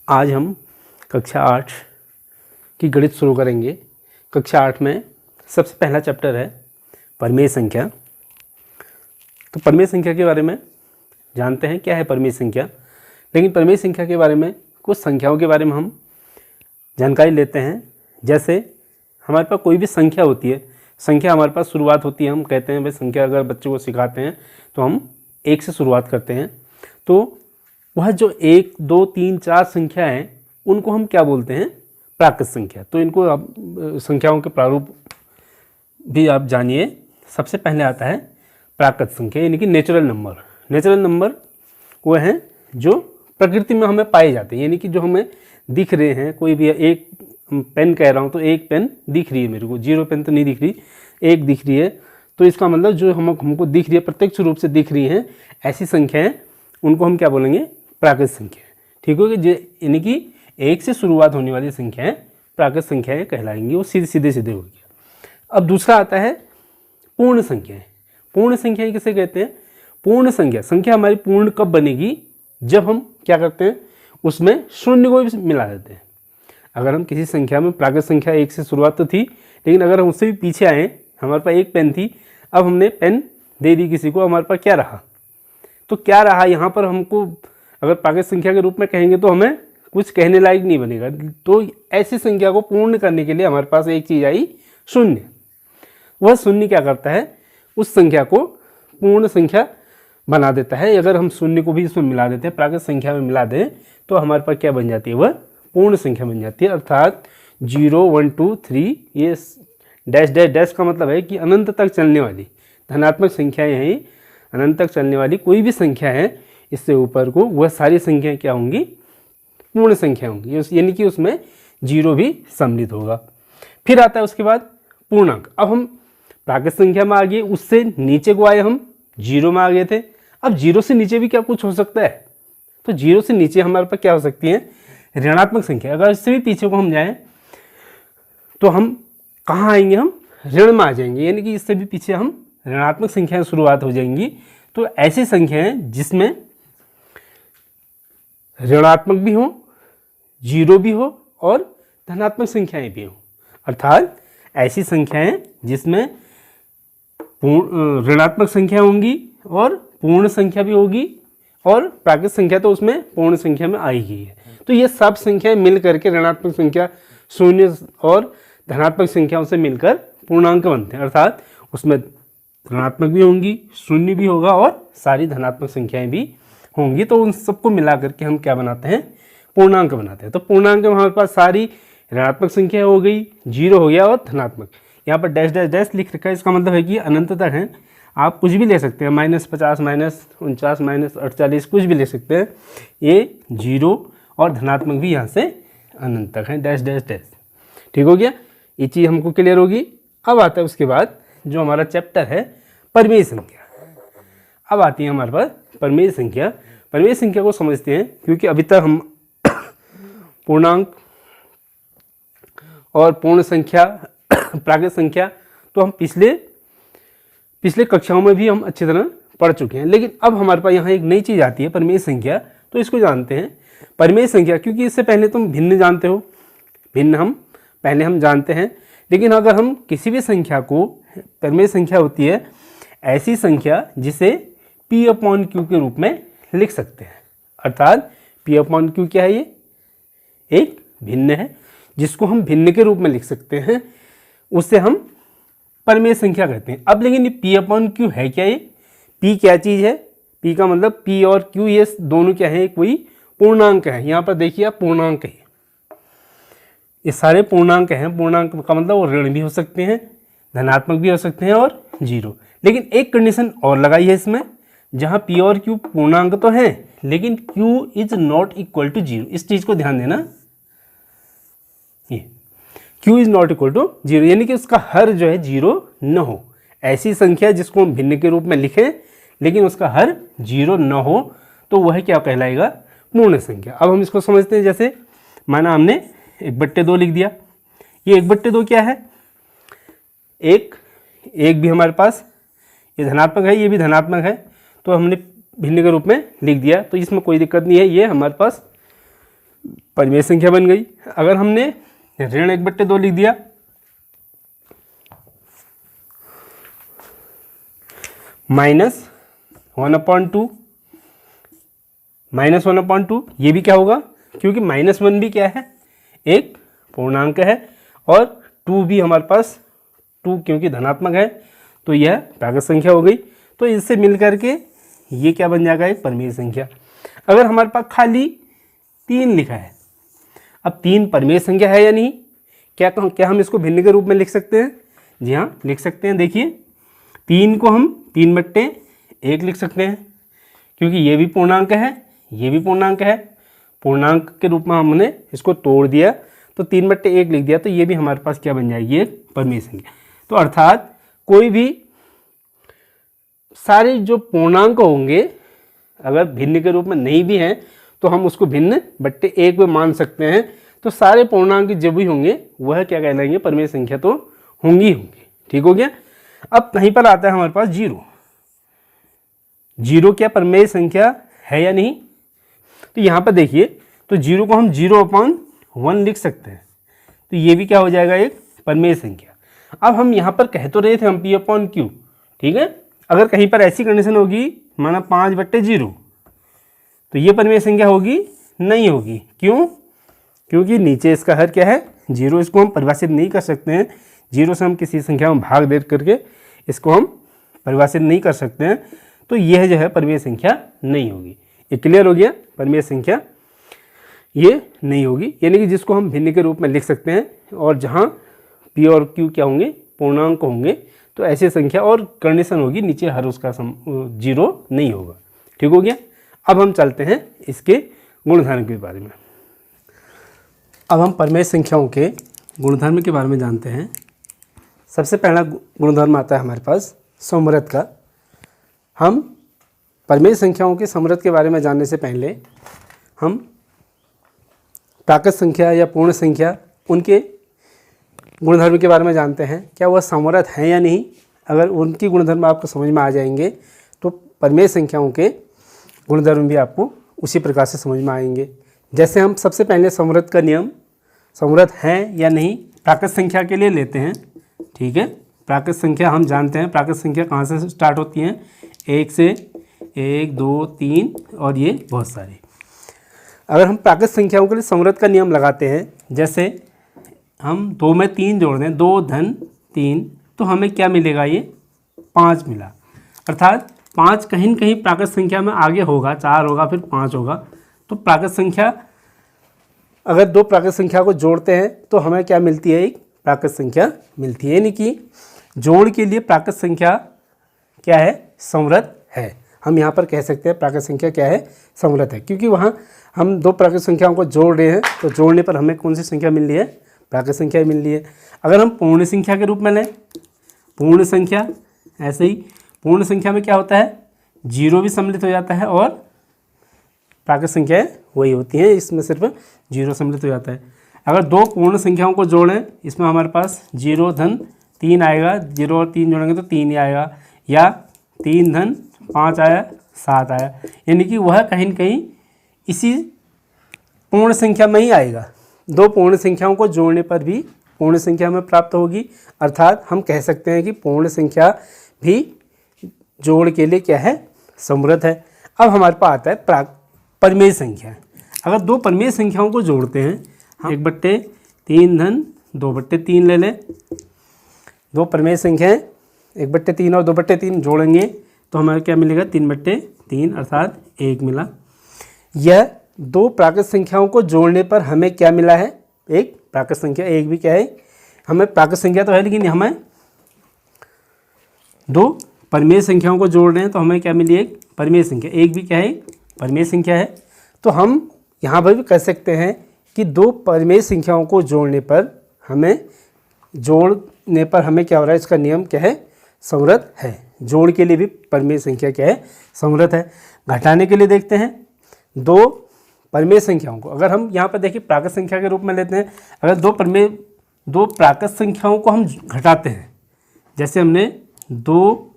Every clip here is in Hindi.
आज हम कक्षा 8 की गणित शुरू करेंगे। कक्षा 8 में सबसे पहला चैप्टर है परिमेय संख्या। तो परिमेय संख्या के बारे में जानते हैं क्या है परिमेय संख्या, लेकिन परिमेय संख्या के बारे में कुछ संख्याओं के बारे में हम जानकारी लेते हैं। जैसे हमारे पास कोई भी संख्या होती है, संख्या हमारे पास शुरुआत होती है, हम कहते हैं भाई संख्या अगर बच्चों को सिखाते हैं तो हम 1 से शुरुआत करते हैं। तो वह जो 1, 2, 3, 4 संख्या हैं उनको हम क्या बोलते हैं? प्राकृत संख्या। तो इनको आप संख्याओं के प्रारूप भी आप जानिए। सबसे पहले आता है प्राकृत संख्या यानी कि नेचुरल नंबर। नेचुरल नंबर वो हैं जो प्रकृति में हमें पाए जाते हैं, यानी कि जो हमें दिख रहे हैं। कोई भी एक पेन कह रहा हूँ तो एक पेन दिख रही है मेरे को, 0 पेन तो नहीं दिख रही, एक दिख रही है। तो इसका मतलब जो हमको दिख रही है, प्रत्यक्ष रूप से दिख रही हैं, ऐसी संख्याएं उनको हम क्या बोलेंगे? प्राकृत संख्या। ठीक है, जो यानी कि 1 से शुरुआत होने वाली संख्याएं प्राकृत संख्याएं कहलाएंगी, वो सीधे सीधे हो गया। अब दूसरा आता है पूर्ण संख्याएं। पूर्ण संख्याएं किसे कहते हैं? पूर्ण संख्या हमारी पूर्ण कब बनेगी? जब हम क्या करते हैं, उसमें शून्य को भी मिला देते हैं। अगर हम किसी संख्या में, प्राकृत संख्या 1 से शुरुआत तो थी, लेकिन अगर हम उससे भी पीछे आए, हमारे पास एक पेन थी, अब हमने पेन दे दी किसी को, हमारे पास क्या रहा? तो क्या रहा यहाँ पर? हमको अगर प्राकृत संख्या के रूप में कहेंगे तो हमें कुछ कहने लायक नहीं बनेगा। तो ऐसी संख्या को पूर्ण करने के लिए हमारे पास एक चीज़ आई, शून्य। वह शून्य क्या करता है? उस संख्या को पूर्ण संख्या बना देता है। अगर हम शून्य को भी इसमें मिला देते हैं, प्राकृत संख्या में मिला दें, तो हमारे पास क्या बन जाती है? वह पूर्ण संख्या बन जाती है। अर्थात 0, 1, 2, 3, ये डैश डैश डैश का मतलब है कि अनंत तक चलने वाली धनात्मक संख्याएं हैं। अनंत तक चलने वाली कोई भी संख्या है, इससे ऊपर को वह सारी संख्याएं क्या होंगी? पूर्ण संख्या होंगी, यानी कि उसमें 0 भी सम्मिलित होगा। फिर आता है उसके बाद पूर्णांक। अब हम प्राकृत संख्या में आ गए, उससे नीचे को आए, हम 0 में आ गए थे। अब 0 से नीचे भी क्या कुछ हो सकता है? तो 0 से नीचे हमारे पास क्या हो सकती है? ऋणात्मक संख्या। अगर इससे भी पीछे को हम जाएं तो हम कहाँ आएंगे? हम ऋण में आ जाएंगे, यानी कि इससे भी पीछे हम ऋणात्मक संख्याएं शुरुआत हो जाएंगी। तो ऐसी संख्याएं जिसमें ऋणात्मक भी हो, 0 भी हो और धनात्मक संख्याएं भी हो, अर्थात ऐसी संख्याएं जिसमें ऋणात्मक संख्या होंगी और पूर्ण संख्या भी होगी, और प्राकृत संख्या तो उसमें पूर्ण संख्या में आई ही है। तो ये सब संख्याएं मिल करके ऋणात्मक संख्या, शून्य और धनात्मक संख्याओं से मिलकर पूर्णांक बनते हैं। अर्थात उसमें ऋणात्मक भी होंगी, शून्य भी होगा और सारी धनात्मक संख्याएं भी होंगी। तो उन सबको मिला करके हम क्या बनाते हैं? पूर्णांक बनाते हैं। तो पूर्णांक में हमारे पास सारी ऋणात्मक संख्या हो गई, 0 हो गया और धनात्मक। यहाँ पर डैश डैश डैश लिख रखा है, इसका मतलब है कि अनंत तक है। आप कुछ भी ले सकते हैं, -50, -49, -48, कुछ भी ले सकते हैं। ये 0 और धनात्मक भी यहाँ से अनंत तक है, डैश डैश डैश। ठीक हो गया, ये चीज़ हमको क्लियर होगी। अब आता है उसके बाद जो हमारा चैप्टर है परिमेय संख्या। अब आती है हमारे पास परिमेय संख्या। परिमेय संख्या को समझते हैं, क्योंकि अभी तक हम पूर्णांक और पूर्ण संख्या, प्राकृत संख्या तो हम पिछले कक्षाओं में भी हम अच्छी तरह पढ़ चुके हैं। लेकिन अब हमारे पास यहाँ एक नई चीज़ आती है, परिमेय संख्या। तो इसको जानते हैं परिमेय संख्या, क्योंकि इससे पहले तुम भिन्न जानते हो, भिन्न हम जानते हैं। लेकिन अगर हम किसी भी संख्या को, परिमेय संख्या होती है ऐसी संख्या जिसे P/Q के रूप में लिख सकते हैं। अर्थात P/Q क्या है? ये एक भिन्न है जिसको हम भिन्न के रूप में लिख सकते हैं, उससे हम परिमेय संख्या कहते हैं। अब लेकिन ये P/Q है क्या? ये P क्या चीज़ है? P का मतलब P और Q, ये दोनों क्या है? कोई पूर्णांक है। यहाँ पर देखिए आप, पूर्णांक है, ये सारे पूर्णांक हैं। पूर्णांक का मतलब वो ऋण भी हो सकते हैं, धनात्मक भी हो सकते हैं और 0। लेकिन एक कंडीशन और लगाई है इसमें, जहाँ P और Q पूर्णांक तो हैं, लेकिन Q is not equal to 0। इस चीज़ को ध्यान देना, ये Q is not equal to 0, यानी कि उसका हर जो है 0 न हो। ऐसी संख्या जिसको हम भिन्न के रूप में लिखें लेकिन उसका हर 0 न हो, तो वह क्या कहलाएगा? पूर्ण संख्या। अब हम इसको समझते हैं। जैसे माना हमने 1/2 लिख दिया। ये 1/2 क्या है? एक भी हमारे पास, ये धनात्मक है, ये भी धनात्मक है, तो हमने भिन्न के रूप में लिख दिया। तो इसमें कोई दिक्कत नहीं है, ये हमारे पास परिमेय संख्या बन गई। अगर हमने ऋण 1/2 लिख दिया, -1/2, -1/2, ये भी क्या होगा, क्योंकि -1 भी क्या है, एक पूर्णांक है, और 2 भी हमारे पास, 2 क्योंकि धनात्मक है, तो यह प्राकृत संख्या हो गई। तो इससे मिल करके ये क्या बन जाएगा, एक परिमेय संख्या। अगर हमारे पास खाली 3 लिखा है, अब 3 परिमेय संख्या है या नहीं, क्या हम इसको भिन्न के रूप में लिख सकते हैं? जी हाँ, लिख सकते हैं। देखिए 3 को हम 3/1 लिख सकते हैं, क्योंकि ये भी पूर्णांक है, ये भी पूर्णांक है, पूर्णांक के रूप में हमने इसको तोड़ दिया तो 3/1 लिख दिया, तो ये भी हमारे पास क्या बन जाएगी, एक परिमेय संख्या। तो अर्थात कोई भी सारे जो पूर्णांक होंगे अगर भिन्न के रूप में नहीं भी हैं तो हम उसको भिन्न बट्टे 1 में मान सकते हैं। तो सारे पूर्णांक जो भी होंगे वह क्या कहलाएंगे, परिमेय संख्या तो होंगी होंगी। ठीक हो गया। अब कहीं पर आता है हमारे पास 0। 0 क्या परिमेय संख्या है या नहीं? तो यहाँ पर देखिए, तो 0 को हम 0/1 लिख सकते हैं, तो ये भी क्या हो जाएगा, एक परिमेय संख्या। अब हम यहाँ पर कह तो रहे थे हम P/Q, ठीक है। अगर कहीं पर ऐसी कंडीशन होगी, माना 5/0, तो ये परिमेय संख्या होगी? नहीं होगी। क्यों? क्योंकि नीचे इसका हर क्या है, 0। इसको हम परिभाषित नहीं कर सकते हैं। 0 से हम किसी संख्या में भाग दे करके इसको हम परिभाषित नहीं कर सकते हैं, तो यह जो है परिमेय संख्या नहीं होगी। ये क्लियर हो गया, परिमेय संख्या ये नहीं होगी, यानी कि जिसको हम भिन्न के रूप में लिख सकते हैं, और जहाँ P और Q क्या होंगे, पूर्णांक होंगे, तो ऐसी संख्या और कंडीशन होगी, नीचे हर उसका 0 नहीं होगा। ठीक हो गया। अब हम चलते हैं इसके गुणधर्म के बारे में। अब हम परिमेय संख्याओं के गुणधर्म के बारे में जानते हैं। सबसे पहला गुणधर्म आता है हमारे पास समृद्ध का। हम परिमेय संख्याओं के समृद्ध के बारे में जानने से पहले हम प्राकृत संख्या या पूर्ण संख्या, उनके गुणधर्म के बारे में जानते हैं। क्या वह समृद्ध हैं या नहीं? अगर उनकी गुणधर्म आपको समझ में आ जाएंगे तो परिमेय संख्याओं के गुणधर्म भी आपको उसी प्रकार से समझ में आएंगे। जैसे हम सबसे पहले समृद्ध का नियम, समृद्ध हैं या नहीं, प्राकृत संख्या के लिए लेते हैं। ठीक है, प्राकृत संख्या हम जानते हैं, प्राकृत संख्या कहाँ से स्टार्ट होती हैं, 1 से, 1 2 3 और ये बहुत सारी। अगर हम प्राकृत संख्याओं के लिए समृद्ध का नियम लगाते हैं, जैसे हम 2 में 3 जोड़ दें, 2 धन 3, तो हमें क्या मिलेगा, ये 5 मिला। अर्थात 5 कहीं न कहीं प्राकृत संख्या में आगे होगा, 4 होगा फिर 5 होगा। तो प्राकृत संख्या, अगर 2 प्राकृत संख्या को जोड़ते हैं तो हमें क्या मिलती है, एक प्राकृत संख्या मिलती है। यानी कि जोड़ के लिए प्राकृत संख्या क्या है, समृद्ध है। हम यहाँ पर कह सकते हैं प्राकृत संख्या क्या है, समृद्ध है, क्योंकि वहाँ हम 2 प्राकृत संख्याओं को जोड़ रहे हैं, तो जोड़ने पर हमें कौन सी संख्या मिल रही है, प्राकृत संख्या मिल रही है। अगर हम पूर्ण संख्या के रूप में लें, पूर्ण संख्या, ऐसे ही पूर्ण संख्या में क्या होता है, 0 भी सम्मिलित हो जाता है और प्राकृत संख्याएं वही होती हैं, इसमें सिर्फ 0 सम्मिलित हो जाता है। अगर 2 पूर्ण संख्याओं को जोड़ें, इसमें हमारे पास 0 धन 3 आएगा, 0 और 3 जोड़ेंगे तो 3 ही आएगा, या 3 धन 5 आया, 7 आया, यानी कि वह कहीं न कहीं इसी पूर्ण संख्या में ही आएगा। 2 पूर्ण संख्याओं को जोड़ने पर भी पूर्ण संख्या में प्राप्त होगी। अर्थात हम कह सकते हैं कि पूर्ण संख्या भी जोड़ के लिए क्या है, समृद्ध है। अब हमारे पास आता है परिमेय संख्या। अगर 2 परिमेय संख्याओं को जोड़ते हैं, हम 1/3 धन 2/3 ले लें, 2 परिमेय संख्याएं 1/3 और 2/3 जोड़ेंगे तो हमारा क्या मिलेगा, 3/3, अर्थात 1 मिला। यह 2 प्राकृत संख्याओं को जोड़ने पर हमें क्या मिला है, एक प्राकृत संख्या। 1 भी क्या है, हमें प्राकृत संख्या तो है, लेकिन हमें 2 परिमेय संख्याओं को जोड़ रहे हैं तो हमें क्या मिली, एक परिमेय संख्या। 1 भी क्या है, परिमेय संख्या है। तो हम यहाँ पर भी कह सकते हैं कि 2 परिमेय संख्याओं को जोड़ने पर हमें क्या हो रहा है, इसका नियम क्या है, समृद्ध है। जोड़ के लिए भी परिमेय संख्या क्या है, समृद्ध है। घटाने के लिए देखते हैं 2 परिमेय संख्याओं को। अगर हम यहाँ पर देखिए प्राकृत संख्या के रूप में लेते हैं, अगर 2 प्राकृत संख्याओं को हम घटाते हैं, जैसे हमने 2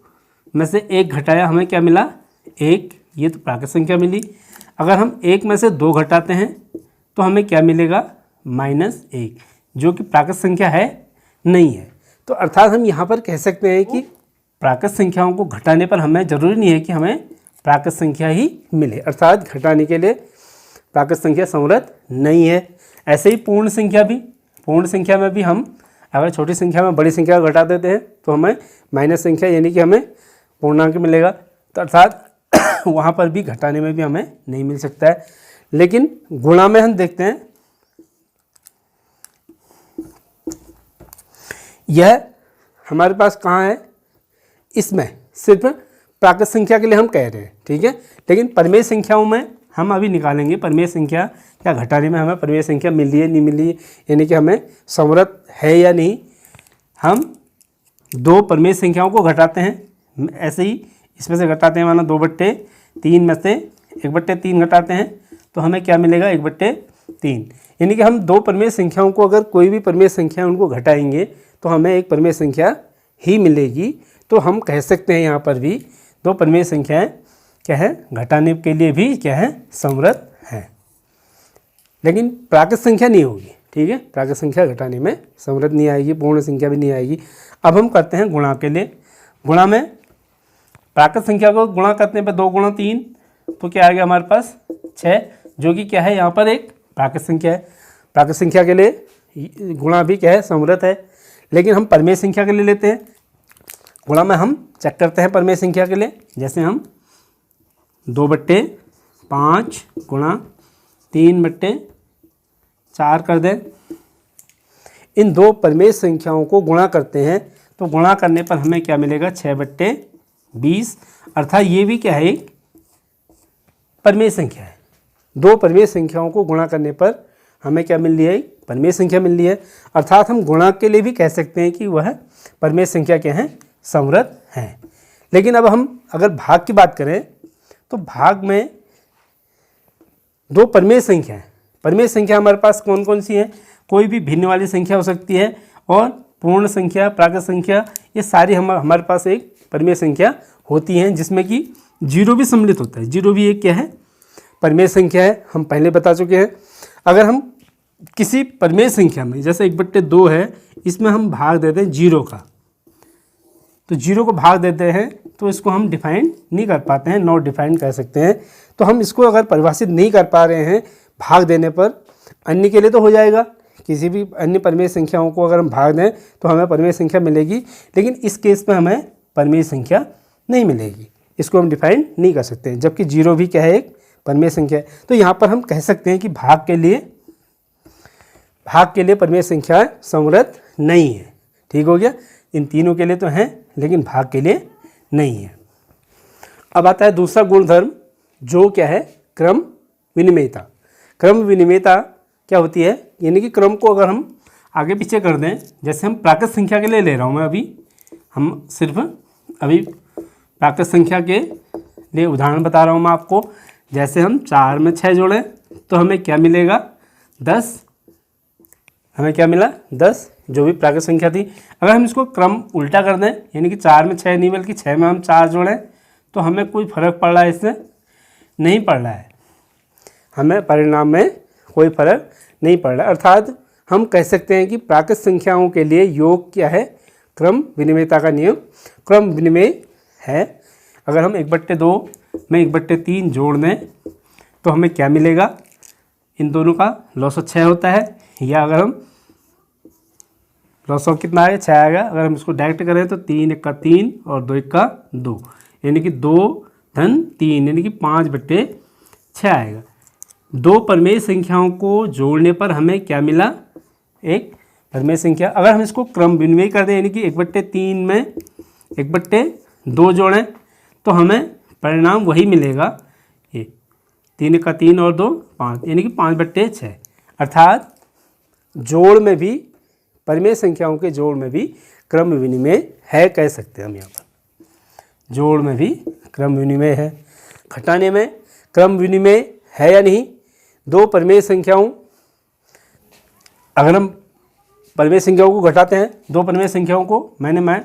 में से 1 घटाया, हमें क्या मिला, 1, ये तो प्राकृत संख्या मिली। अगर हम 1 में से 2 घटाते हैं तो हमें क्या मिलेगा, -1, जो कि प्राकृत संख्या है नहीं है। तो अर्थात हम यहाँ पर कह सकते हैं कि प्राकृत संख्याओं को घटाने पर हमें ज़रूरी नहीं है कि हमें प्राकृत संख्या ही मिले, अर्थात घटाने के लिए प्राकृत संख्या संवृत नहीं है। ऐसे ही पूर्ण संख्या भी, पूर्ण संख्या में भी हम अगर छोटी संख्या में बड़ी संख्या घटा देते हैं तो हमें माइनस संख्या यानी कि हमें पूर्णांक मिलेगा। तो अर्थात वहाँ पर भी घटाने में भी हमें नहीं मिल सकता है। लेकिन गुणा में हम देखते हैं, यह हमारे पास कहाँ है, इसमें सिर्फ प्राकृत संख्या के लिए हम कह रहे हैं, ठीक है। लेकिन परमेय संख्याओं में हम अभी निकालेंगे परमेय संख्या या घटाने में हमें परमेय संख्या मिली है नहीं मिली है, यानी कि हमें संवृत है या नहीं। हम 2 परमेय संख्याओं को घटाते हैं, ऐसे ही इसमें से घटाते हैं, माना 2/3 में से 1/3 घटाते हैं तो हमें क्या मिलेगा, 1/3। यानी कि हम 2 परमेय संख्याओं को अगर कोई भी परमेय संख्या उनको घटाएंगे तो हमें एक परमेय संख्या ही मिलेगी। तो हम कह सकते हैं यहाँ पर भी 2 परमेय संख्याएं क्या है, घटाने के लिए भी क्या है, संवृत है। लेकिन प्राकृत संख्या नहीं होगी, ठीक है, प्राकृत संख्या घटाने में संवृत नहीं आएगी, पूर्ण संख्या भी नहीं आएगी। अब हम करते हैं गुणा के लिए। गुणा में प्राकृत संख्या को गुणा करने पर 2 × 3 तो क्या आ गया हमारे पास 6, जो कि क्या है यहाँ पर एक प्राकृत संख्या है। प्राकृत संख्या के लिए गुणा भी क्या है, संवृत है। लेकिन हम परमेय संख्या के लिए लेते हैं, गुणा में हम चेक करते हैं परमेय संख्या के लिए। जैसे हम 2/5 गुणा 3/4 कर दें, इन 2 परमेय संख्याओं को गुणा करते हैं तो गुणा करने पर हमें क्या मिलेगा, 6/20। अर्थात ये भी क्या है, एक परमेय संख्या है। 2 परमेय संख्याओं को गुणा करने पर हमें क्या मिल रही है, परमेय संख्या मिल रही है। अर्थात हम गुणा के लिए भी कह सकते हैं कि वह परमेय संख्या क्या है, संवृत है। लेकिन अब हम अगर भाग की बात करें तो भाग में 2 परमेय संख्या है। परमेय संख्या हमारे पास कौन कौन सी है, कोई भी भिन्न वाली संख्या हो सकती है, और पूर्ण संख्या, प्राकृत संख्या, ये सारी हमारे पास एक परमेय संख्या होती हैं, जिसमें कि 0 भी सम्मिलित होता है। 0 भी एक क्या है, परमेय संख्या है, हम पहले बता चुके हैं। अगर हम किसी परमेय संख्या में, जैसे 1/2 है, इसमें हम भाग देते हैं 0 का, तो 0 को भाग देते हैं तो इसको हम डिफाइन नहीं कर पाते हैं, नॉट डिफाइन कह सकते हैं। तो हम इसको अगर परिभाषित नहीं कर पा रहे हैं भाग देने पर, अन्य के लिए तो हो जाएगा, किसी भी अन्य परमेय संख्याओं को अगर हम भाग दें तो हमें परमेय संख्या मिलेगी। लेकिन इस केस में हमें परमेय संख्या नहीं मिलेगी, इसको हम डिफाइन नहीं कर सकते हैं, जबकि 0 भी क्या है, एक परमेय संख्या है। तो यहाँ पर हम कह सकते हैं कि भाग के लिए परमेय संख्या संवृत नहीं है। ठीक हो गया, इन तीनों के लिए तो हैं लेकिन भाग के लिए नहीं है। अब आता है दूसरा गुणधर्म, जो क्या है, क्रम विनिमयता। क्रम विनिमयता क्या होती है, यानी कि क्रम को अगर हम आगे पीछे कर दें, जैसे हम प्राकृत संख्या के लिए ले रहा हूँ मैं अभी, हम सिर्फ अभी प्राकृत संख्या के लिए उदाहरण बता रहा हूँ मैं आपको। जैसे हम 4 में 6 जोड़ें तो हमें क्या मिलेगा, 10। हमें क्या मिला, 10, जो भी प्राकृत संख्या थी। अगर हम इसको क्रम उल्टा कर दें, यानी कि 4 में 6 नहीं बल्कि 6 में हम 4 जोड़ें, तो हमें कोई फर्क पड़ रहा है, इससे नहीं पड़ रहा है, हमें परिणाम में कोई फर्क नहीं पड़ रहा है। अर्थात हम कह सकते हैं कि प्राकृत संख्याओं के लिए योग क्या है, क्रम विनिमयता का नियम क्रम विनिमय है। अगर हम 1/2 में 1/3 जोड़ दें तो हमें क्या मिलेगा, इन दोनों का लॉस 6 होता है, या अगर हम लॉस कितना आएगा, 6 आएगा। अगर हम इसको डायरेक्ट करें तो 3 × 3 और 2 × 2, यानी कि 2 धन 3, यानी कि 5/6 आएगा। 2 परमेय संख्याओं को जोड़ने पर हमें क्या मिला, एक परमेय संख्या। अगर हम इसको क्रम विनिमय कर दें, यानी कि 1/3 में 1/2 जोड़ें तो हमें परिणाम वही मिलेगा, ये 3 × 3 और 2 5, यानी कि 5/6। अर्थात जोड़ में भी, परमेय संख्याओं के जोड़ में भी क्रम विनिमय है, कह सकते हैं हम। यहाँ पर जोड़ में भी क्रम विनिमय है। घटाने में क्रम विनिमय है या नहीं, 2 परमेय संख्याओं, अगर हम परमेय संख्याओं को घटाते हैं, 2 परमेय संख्याओं को मैं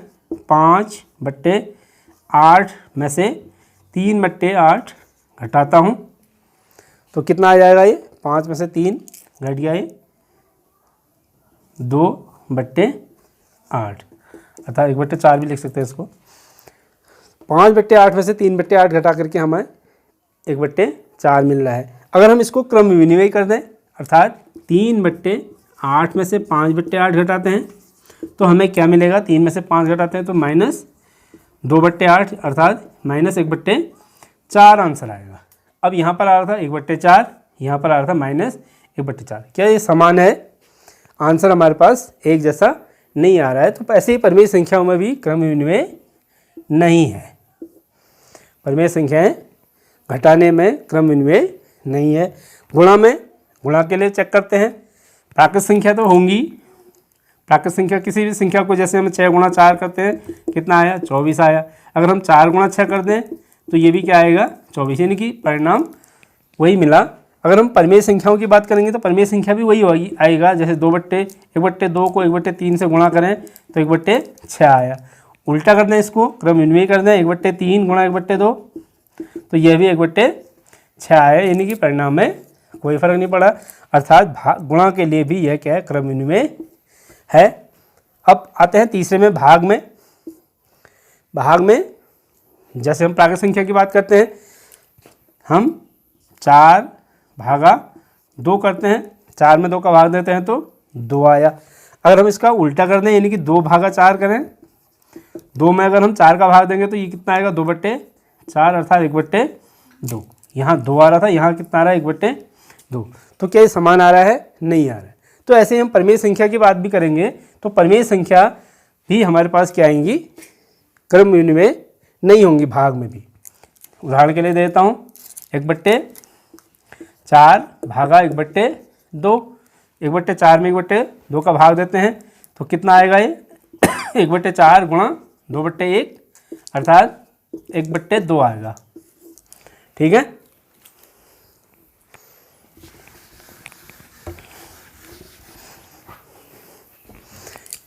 5/8 में से 3/8 घटाता हूँ तो कितना आ जाएगा, ये 5 में से 3 घट गया ये 2/8, अर्थात 1/4 भी लिख सकते हैं इसको। 5/8 में से 3/8 घटा करके हमें 1/4 मिल रहा है। अगर हम इसको क्रम विनिमय कर दें, अर्थात 3/8 में से 5/8 घटाते हैं तो हमें क्या मिलेगा, 3 में से 5 घटाते हैं तो -2/8 अर्थात -1/4 आंसर आएगा। अब यहाँ पर आ रहा था 1/4, यहाँ पर आ रहा था -1/4। क्या ये समान है? आंसर हमारे पास एक जैसा नहीं आ रहा है। तो ऐसे ही परिमेय संख्याओं में भी क्रम विनिमय नहीं है। परिमेय संख्याएं घटाने में क्रम विनिमय नहीं है। गुणा में, गुणा के लिए चेक करते हैं। प्राकृत संख्या तो होंगी, प्राकृत संख्या किसी भी संख्या को, जैसे हम 6 × 4 करते हैं, कितना आया, 24 आया। अगर हम 4 × 6 कर दें तो ये भी क्या आएगा, 24, यानी कि परिणाम वही मिला। अगर हम परिमेय संख्याओं की बात करेंगे तो परिमेय संख्या भी वही होगी, आएगा। जैसे 1/2 को 1/3 से गुणा करें तो 1/6 आया। उल्टा कर दें, इसको क्रम विनिमय कर दें, 1/3 × 1/2 तो यह भी 1/6 आया, यानी कि परिणाम में कोई फर्क नहीं पड़ा। अर्थात गुणा के लिए भी यह क्या है, क्रम विनिमय है। अब आते हैं तीसरे में, भाग में। भाग में जैसे हम प्राकृत संख्या की बात करते हैं, हम 4/2 करते हैं, 4 में 2 का भाग देते हैं तो 2 आया। अगर हम इसका उल्टा कर दें, यानी कि 2/4 करें, 2 में अगर हम 4 का भाग देंगे तो ये कितना आएगा, 2/4 अर्थात 1/2। यहाँ 2 आ रहा था, यहाँ कितना आ रहा है, 1/2। तो क्या ये समान आ रहा है? नहीं आ रहा है। तो ऐसे ही हम परिमेय संख्या की बात भी करेंगे तो परिमेय संख्या भी हमारे पास क्या आएंगी, क्रम विनिमय नहीं होंगी भाग में भी। उदाहरण के लिए देता हूँ, 1/4 भागा 1/2, 1/4 में 1/2 का भाग देते हैं तो कितना आएगा ये 1/4 गुणा 2/1 अर्थात 1/2 आएगा। ठीक है।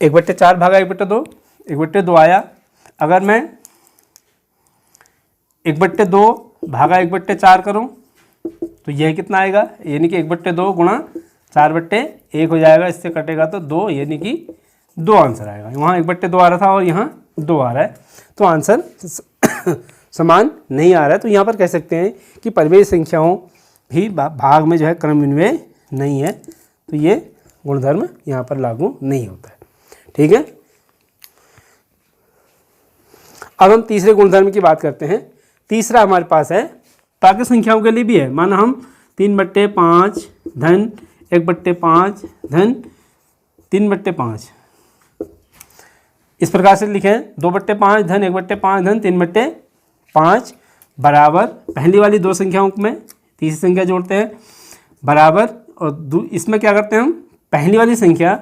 एक 1/4 भागा 1/2, 1/2 आया। अगर मैं 1/2 भागा 1/4 करूं तो यह कितना आएगा, यानी कि 1/2 गुणा 4/1 हो जाएगा। इससे कटेगा तो 2, यानी कि 2 आंसर आएगा। वहाँ 1/2 आ रहा था और यहाँ 2 आ रहा है, तो आंसर समान नहीं आ रहा है। तो यहाँ पर कह सकते हैं कि परिमेय संख्याओं भी भाग में जो है क्रम विनिमय नहीं है, तो ये गुणधर्म यहाँ पर लागू नहीं होता है। ठीक है। अब हम तीसरे गुणधर्म की बात करते हैं। तीसरा हमारे पास है, प्राकृत संख्याओं के लिए भी है। माना हम 3/5 धन 1/5 धन 3/5 इस प्रकार से लिखें। 2/5 धन 1/5 धन 3/5 बराबर, पहली वाली 2 संख्याओं में तीसरी संख्या जोड़ते हैं बराबर, और इसमें क्या करते हैं हम, पहली वाली संख्या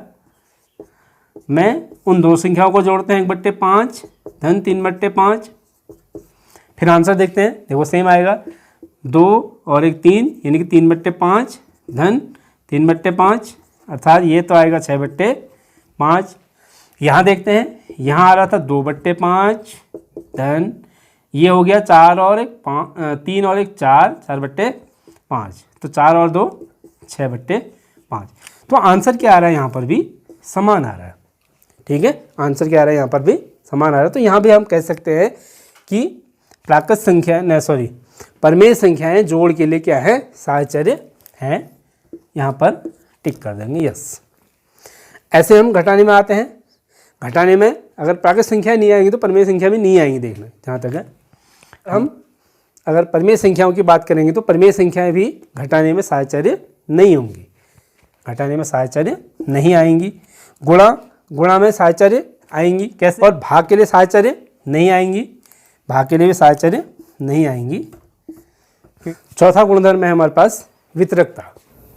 में उन 2 संख्याओं को जोड़ते हैं, 1/5 धन 3/5। फिर आंसर देखते हैं, देखो सेम आएगा, 2 और 1 3, यानी कि 3/5 धन 3/5 अर्थात ये तो आएगा 6/5। यहाँ देखते हैं, यहाँ आ रहा था 2/5 धन, ये हो गया 4 और 1 3 और 1 4, 4/5, तो 4 और 2 6/5। तो आंसर क्या आ रहा है, यहाँ पर भी समान आ रहा है। ठीक है, आंसर क्या आ रहा है, यहाँ पर भी समान आ रहा है। तो यहाँ भी हम कह सकते हैं कि प्राकृत संख्या परिमेय संख्याएं जोड़ के लिए क्या है, साहचर्य है। यहाँ पर टिक कर देंगे, यस। ऐसे हम घटाने में आते हैं। घटाने में अगर प्राकृत संख्या नहीं आएंगी तो परिमेय संख्या भी नहीं आएंगी, देखना जहाँ तक है। हम अगर परिमेय संख्याओं की बात करेंगे तो परिमेय संख्याएं भी घटाने में साहचर्य नहीं होंगी, घटाने में साहचर्य नहीं आएंगी। गुणा में साहचर्य आएंगी, कैसे, और भाग के लिए साहचर्य नहीं आएंगी, भाग के लिए भी साहचर्य नहीं आएंगी। चौथा गुणधर्म है हमारे पास वितरकता।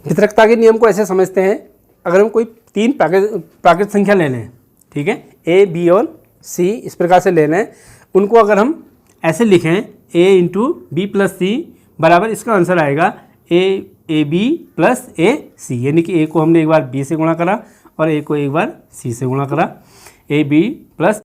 वितरकता के नियम को ऐसे समझते हैं, अगर हम कोई 3 प्राकृत संख्या ले लें, ठीक है, A, B और C इस प्रकार से ले लें, उनको अगर हम ऐसे लिखें A × B + C बराबर, इसका आंसर आएगा AB + AC, यानी कि A को हमने एक बार B से गुणा करा और A को एक बार C से गुणा करा, AB +